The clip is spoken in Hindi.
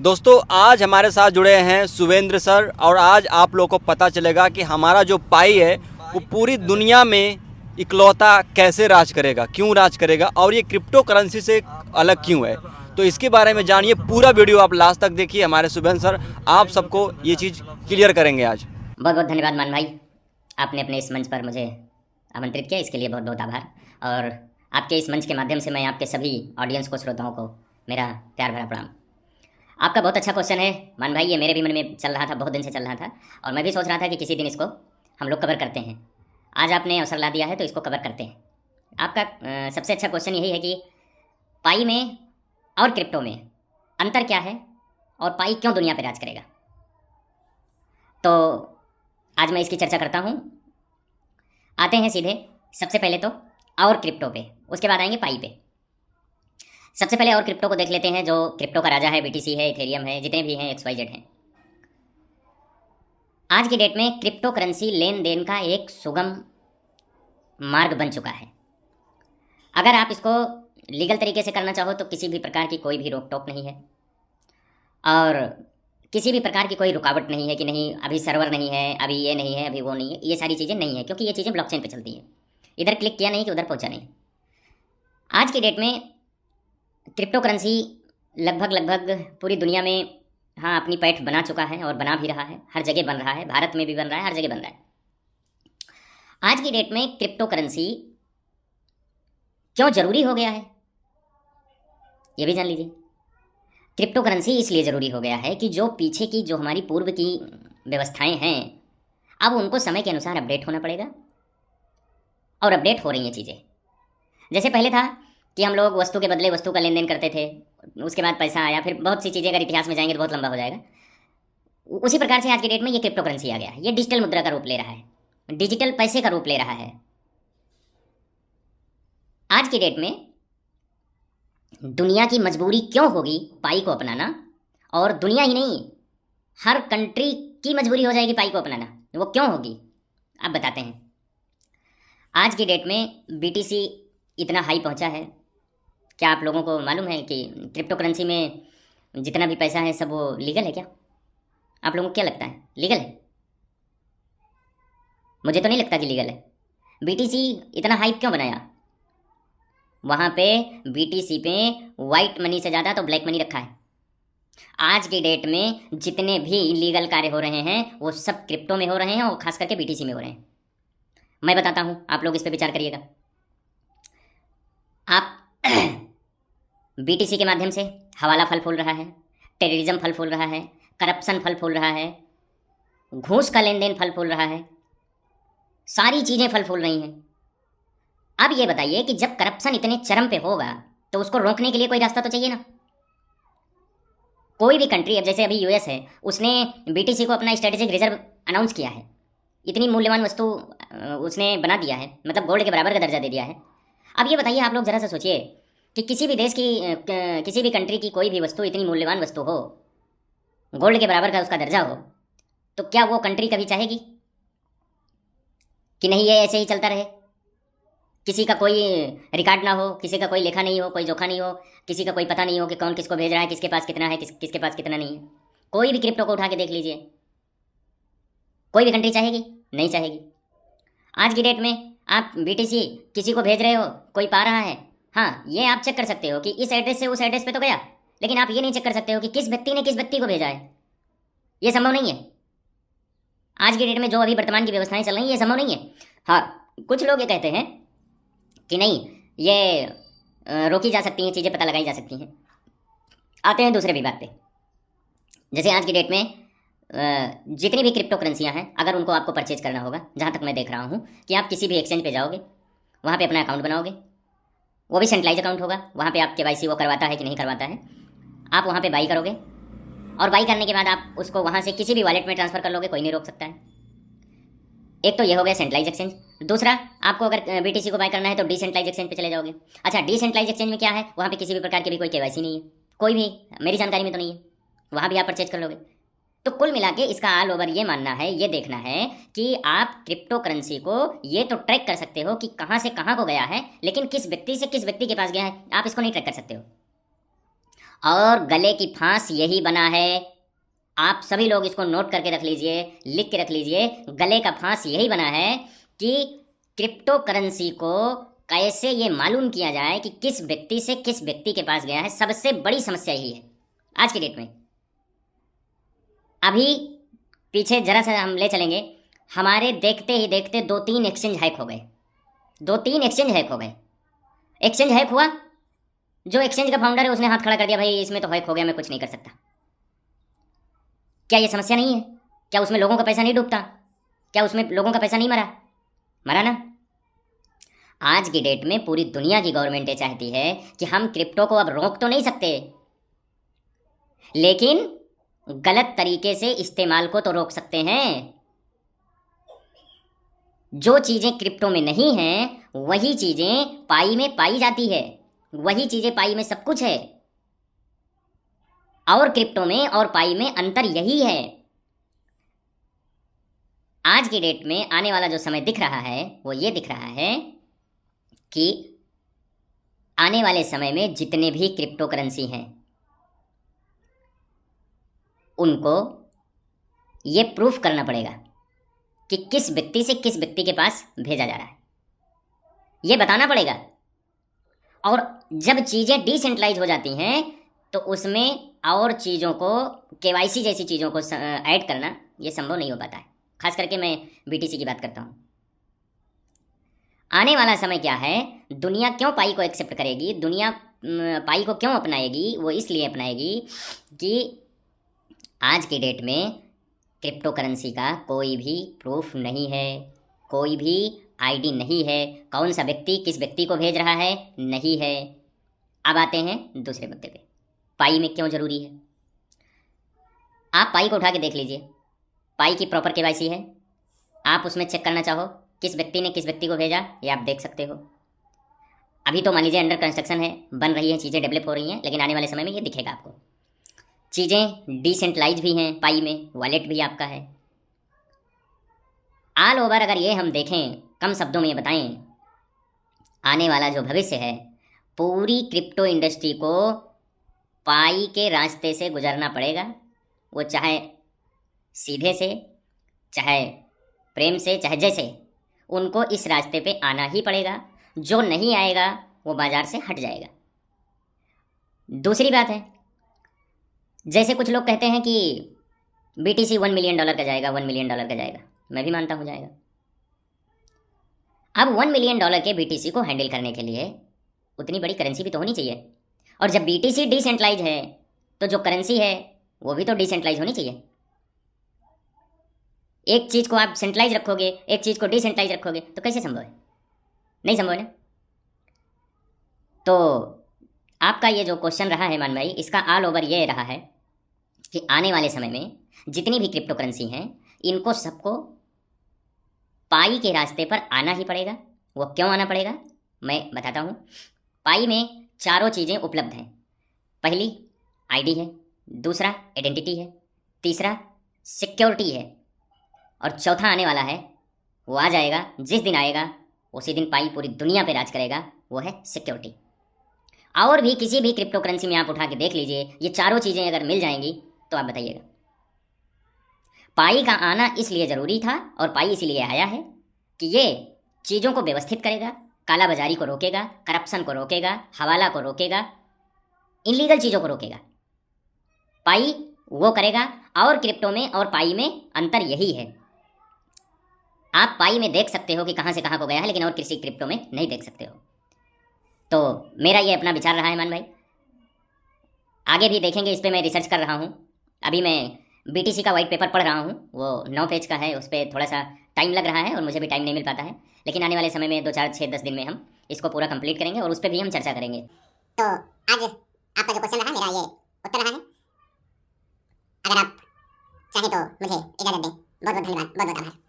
दोस्तों आज हमारे साथ जुड़े हैं सुवेंद्र सर और आज आप लोगों को पता चलेगा कि हमारा जो पाई है वो पूरी दुनिया में इकलौता कैसे राज करेगा, क्यों राज करेगा और ये क्रिप्टो करेंसी से अलग क्यों है। तो इसके बारे में जानिए, पूरा वीडियो आप लास्ट तक देखिए। हमारे सुवेंद्र सर आप सबको ये चीज़ क्लियर करेंगे आज। बहुत बहुत धन्यवाद मान भाई, आपने अपने इस मंच पर मुझे आमंत्रित किया, इसके लिए बहुत बहुत आभार। और आपके इस मंच के माध्यम से मैं आपके सभी ऑडियंस को, श्रोताओं को मेरा प्यार भरा प्रणाम। आपका बहुत अच्छा क्वेश्चन है मान भाई, ये मेरे भी मन में चल रहा था, बहुत दिन से चल रहा था और मैं भी सोच रहा था कि किसी दिन इसको हम लोग कवर करते हैं। आज आपने अवसर ला दिया है तो इसको कवर करते हैं। आपका सबसे अच्छा क्वेश्चन यही है कि पाई में और क्रिप्टो में अंतर क्या है और पाई क्यों दुनिया पर राज करेगा। तो आज मैं इसकी चर्चा करता हूँ। आते हैं सीधे सबसे पहले तो और क्रिप्टो पे, उसके बाद आएंगे पाई पे। सबसे पहले और क्रिप्टो को देख लेते हैं। जो क्रिप्टो का राजा है, बीटीसी है, इथेरियम है, जितने भी हैं, XYZ हैं। आज की डेट में क्रिप्टो करेंसी लेन देन का एक सुगम मार्ग बन चुका है। अगर आप इसको लीगल तरीके से करना चाहो तो किसी भी प्रकार की कोई भी रोक टोक नहीं है और किसी भी प्रकार की कोई रुकावट नहीं है कि नहीं अभी सर्वर नहीं है, अभी ये नहीं है, अभी वो नहीं है। ये सारी चीज़ें नहीं है क्योंकि ये चीज़ें ब्लॉकचेन पे चलती हैं। इधर क्लिक किया नहीं कि उधर पहुंचा नहीं। आज की डेट में क्रिप्टो करेंसी लगभग पूरी दुनिया में हाँ अपनी पैठ बना चुका है और बना भी रहा है। हर जगह बन रहा है, भारत में भी बन रहा है, हर जगह बन रहा है। आज की डेट में क्रिप्टो करेंसी क्यों जरूरी हो गया है ये भी जान लीजिए। क्रिप्टो करेंसी इसलिए ज़रूरी हो गया है कि जो पीछे की जो हमारी पूर्व की व्यवस्थाएं हैं, अब उनको समय के अनुसार अपडेट होना पड़ेगा और अपडेट हो रही हैं चीज़ें। जैसे पहले था कि हम लोग वस्तु के बदले वस्तु का लेन देन करते थे, उसके बाद पैसा आया, फिर बहुत सी चीज़ें अगर इतिहास में जाएंगे तो बहुत लंबा हो जाएगा। उसी प्रकार से आज की डेट में ये क्रिप्टो करेंसी आ गया है। ये डिजिटल मुद्रा का रूप ले रहा है, डिजिटल पैसे का रूप ले रहा है। आज की डेट में दुनिया की मजबूरी क्यों होगी पाई को अपनाना, और दुनिया ही नहीं हर कंट्री की मजबूरी हो जाएगी पाई को अपनाना, वो क्यों होगी आप बताते हैं। आज की डेट में बीटीसी इतना हाई पहुंचा है, क्या आप लोगों को मालूम है कि क्रिप्टो करेंसी में जितना भी पैसा है सब वो लीगल है क्या? आप लोगों को क्या लगता है लीगल है? मुझे तो नहीं लगता कि लीगल है। बीटीसी इतना हाइप क्यों बनाया? वहाँ पे बीटीसी पे वाइट मनी से ज़्यादा तो ब्लैक मनी रखा है। आज की डेट में जितने भी लीगल कार्य हो रहे हैं वो सब क्रिप्टो में हो रहे हैं और खास करके बीटीसी में हो रहे हैं। मैं बताता हूँ, आप लोग इस पर विचार करिएगा। आप बीटीसी के माध्यम से हवाला फल फूल रहा है, टेररिज्म फल फूल रहा है, करप्शन फल फूल रहा है, घूस का लेन देन फल फूल रहा है, सारी चीज़ें फल फूल रही हैं। अब ये बताइए कि जब करप्शन इतने चरम पे होगा तो उसको रोकने के लिए कोई रास्ता तो चाहिए ना। कोई भी कंट्री, अब जैसे अभी यूएस है, उसने बीटीसी को अपना स्ट्रेटेजिक रिजर्व अनाउंस किया है। इतनी मूल्यवान वस्तु उसने बना दिया है, मतलब गोल्ड के बराबर का दर्जा दे दिया है। अब ये बताइए आप लोग ज़रा सा सोचिए कि किसी भी देश की किसी भी कंट्री की कोई भी वस्तु इतनी मूल्यवान वस्तु हो, गोल्ड के बराबर का उसका दर्जा हो, तो क्या वो कंट्री कभी चाहेगी कि नहीं ये ऐसे ही चलता रहे, किसी का कोई रिकॉर्ड ना हो, किसी का कोई लेखा नहीं हो, कोई जोखा नहीं हो, किसी का कोई पता नहीं हो कि कौन किसको भेज रहा है, किसके पास कितना है, किसके पास कितना नहीं है। कोई भी क्रिप्टो को उठा के देख लीजिए, कोई भी कंट्री चाहेगी? नहीं चाहेगी। आज की डेट में आप बीटीसी किसी को भेज रहे हो, कोई पा रहा है, हाँ ये आप चेक कर सकते हो कि इस एड्रेस से उस एड्रेस पे तो गया, लेकिन आप ये नहीं चेक कर सकते हो कि किस व्यक्ति ने किस व्यक्ति को भेजा है। ये संभव नहीं है। आज की डेट में जो अभी वर्तमान की व्यवस्थाएं चल रही हैं ये संभव नहीं है। हाँ, कुछ लोग ये कहते हैं कि नहीं ये रोकी जा सकती हैं, चीज़ें पता लगाई जा सकती हैं। आते हैं दूसरे विभाग पे। जैसे आज की डेट में जितनी भी क्रिप्टो करेंसियाँ हैं, अगर उनको आपको परचेज करना होगा, जहाँ तक मैं देख रहा हूँ कि आप किसी भी एक्सचेंज पे जाओगे, वहाँ पे अपना अकाउंट बनाओगे, वो भी सेंट्रलाइज अकाउंट होगा, वहाँ पे आप KYC वो करवाता है कि नहीं करवाता है। आप वहाँ पे बाई करोगे और बाई करने के बाद आप उसको वहाँ से किसी भी वॉलेट में ट्रांसफ़र कर लोगे, कोई नहीं रोक सकता है। एक तो ये हो गया सेंट्रलाइज एक्सचेंज। दूसरा, आपको अगर बीटीसी को बाय करना है तो डिसेंट्रलाइज एक्सचेंज पे चले जाओगे। अच्छा, डिसेंट्रलाइज एक्सचेंज में क्या है? वहाँ पे किसी भी प्रकार की भी कोई KYC नहीं है, कोई भी मेरी जानकारी में तो नहीं है, वहाँ भी आप परचेज कर लोगे। तो कुल मिला के इसका ऑल ओवर ये मानना है, ये देखना है कि आप क्रिप्टो करेंसी को ये तो ट्रैक कर सकते हो कि कहाँ से कहाँ को गया है, लेकिन किस व्यक्ति से किस व्यक्ति के पास गया है आप इसको नहीं ट्रैक कर सकते हो। और गले की फांस यही बना है। आप सभी लोग इसको नोट करके रख लीजिए, लिख के रख लीजिए। गले का फांस यही बना है कि क्रिप्टो करेंसी को कैसे ये मालूम किया जाए कि किस व्यक्ति से किस व्यक्ति के पास गया है। सबसे बड़ी समस्या यही है आज की डेट में। अभी पीछे जरा सा हम ले चलेंगे, हमारे देखते ही देखते 2-3 एक्सचेंज हैक हो गए। 2-3 एक्सचेंज हैक हो गए। एक्सचेंज हैक हुआ, जो एक्सचेंज का फाउंडर है उसने हाथ खड़ा कर दिया, भाई इसमें तो हैक हो गया, मैं कुछ नहीं कर सकता। क्या ये समस्या नहीं है? क्या उसमें लोगों का पैसा नहीं डूबता? क्या उसमें लोगों का पैसा नहीं मरा? मरा ना। आज की डेट में पूरी दुनिया की गवर्नमेंटें चाहती है कि हम क्रिप्टो को अब रोक तो नहीं सकते, लेकिन गलत तरीके से इस्तेमाल को तो रोक सकते हैं। जो चीजें क्रिप्टो में नहीं हैं वही चीजें पाई में पाई जाती है, वही चीजें पाई में सब कुछ है। और क्रिप्टो में और पाई में अंतर यही है। आज की डेट में आने वाला जो समय दिख रहा है वो ये दिख रहा है कि आने वाले समय में जितने भी क्रिप्टो करेंसी हैं उनको ये प्रूफ करना पड़ेगा कि किस व्यक्ति से किस व्यक्ति के पास भेजा जा रहा है, ये बताना पड़ेगा। और जब चीज़ें डिसेंट्रलाइज हो जाती हैं तो उसमें और चीज़ों को, केवाईसी जैसी चीज़ों को ऐड करना ये संभव नहीं हो पाता है। खास करके मैं बीटीसी की बात करता हूँ। आने वाला समय क्या है, दुनिया क्यों पाई को एक्सेप्ट करेगी, दुनिया पाई को क्यों अपनाएगी? वो इसलिए अपनाएगी कि आज की डेट में क्रिप्टो करेंसी का कोई भी प्रूफ नहीं है, कोई भी आईडी नहीं है, कौन सा व्यक्ति किस व्यक्ति को भेज रहा है नहीं है। अब आते हैं दूसरे मुद्दे पे, पाई में क्यों ज़रूरी है। आप पाई को उठा के देख लीजिए, पाई की प्रॉपर केवाईसी है। आप उसमें चेक करना चाहो किस व्यक्ति ने किस व्यक्ति को भेजा, ये आप देख सकते हो। अभी तो मान लीजिए अंडर कंस्ट्रक्शन है, बन रही है, चीज़ें डेवलप हो रही हैं, लेकिन आने वाले समय में ये दिखेगा आपको। चीज़ें डिसेंट्रलाइज भी हैं, पाई में वॉलेट भी आपका है। ऑल ओवर अगर ये हम देखें, कम शब्दों में ये बताएं, आने वाला जो भविष्य है पूरी क्रिप्टो इंडस्ट्री को पाई के रास्ते से गुजरना पड़ेगा। वो चाहे सीधे से, चाहे प्रेम से, चाहे जैसे, उनको इस रास्ते पे आना ही पड़ेगा। जो नहीं आएगा वो बाज़ार से हट जाएगा। दूसरी बात है, जैसे कुछ लोग कहते हैं कि बीटीसी $1 मिलियन का जाएगा, $1 मिलियन का जाएगा। मैं भी मानता हूँ जाएगा। अब $1 मिलियन के बीटीसी को हैंडल करने के लिए उतनी बड़ी करेंसी भी तो होनी चाहिए। और जब बीटीसी डिसेंट्रलाइज है तो जो करेंसी है वो भी तो डिसेंट्रलाइज होनी चाहिए। एक चीज़ को आप सेंट्रलाइज रखोगे, एक चीज़ को डिसेंट्रलाइज रखोगे, तो कैसे संभव है? नहीं संभव है ना। तो आपका ये जो क्वेश्चन रहा है मान भाई, इसका ऑल ओवर ये रहा है कि आने वाले समय में जितनी भी क्रिप्टो करेंसी हैं इनको सबको पाई के रास्ते पर आना ही पड़ेगा। वो क्यों आना पड़ेगा मैं बताता हूँ। पाई में चारों चीज़ें उपलब्ध हैं। पहली आईडी है, दूसरा आइडेंटिटी है, तीसरा सिक्योरिटी है, और चौथा आने वाला है, वो आ जाएगा। जिस दिन आएगा उसी दिन पाई पूरी दुनिया पे राज करेगा, वो है सिक्योरिटी। और भी किसी भी क्रिप्टो करेंसी में आप उठा के देख लीजिए, ये चारों चीज़ें अगर मिल जाएंगी तो आप बताइएगा। पाई का आना इसलिए ज़रूरी था और पाई इसलिए आया है कि ये चीज़ों को व्यवस्थित करेगा, काला बाजारी को रोकेगा, करप्शन को रोकेगा, हवाला को रोकेगा, इनलीगल चीज़ों को रोकेगा। पाई वो करेगा। और क्रिप्टो में और पाई में अंतर यही है। आप पाई में देख सकते हो कि कहाँ से कहाँ को गया है, लेकिन और किसी क्रिप्टो में नहीं देख सकते हो। तो मेरा ये अपना विचार रहा है मान भाई। आगे भी देखेंगे, इस पर मैं रिसर्च कर रहा हूँ। अभी मैं बीटीसी का वाइट पेपर पढ़ रहा हूँ, वो 9 पेज का है, उस पर थोड़ा सा टाइम लग रहा है और मुझे भी टाइम नहीं मिल पाता है। लेकिन आने वाले समय में 2, 4, 6, 10 दिन में हम इसको पूरा कंप्लीट करेंगे और उस पर भी हम चर्चा करेंगे। तो आज आपका जो क्वेश्चन रहा, मेरा ये उत्तर रहा है। अगर आप चाहें तो मुझे इजाज़त दें। बहुत बहुत धन्यवाद, बहुत बहुत आभार।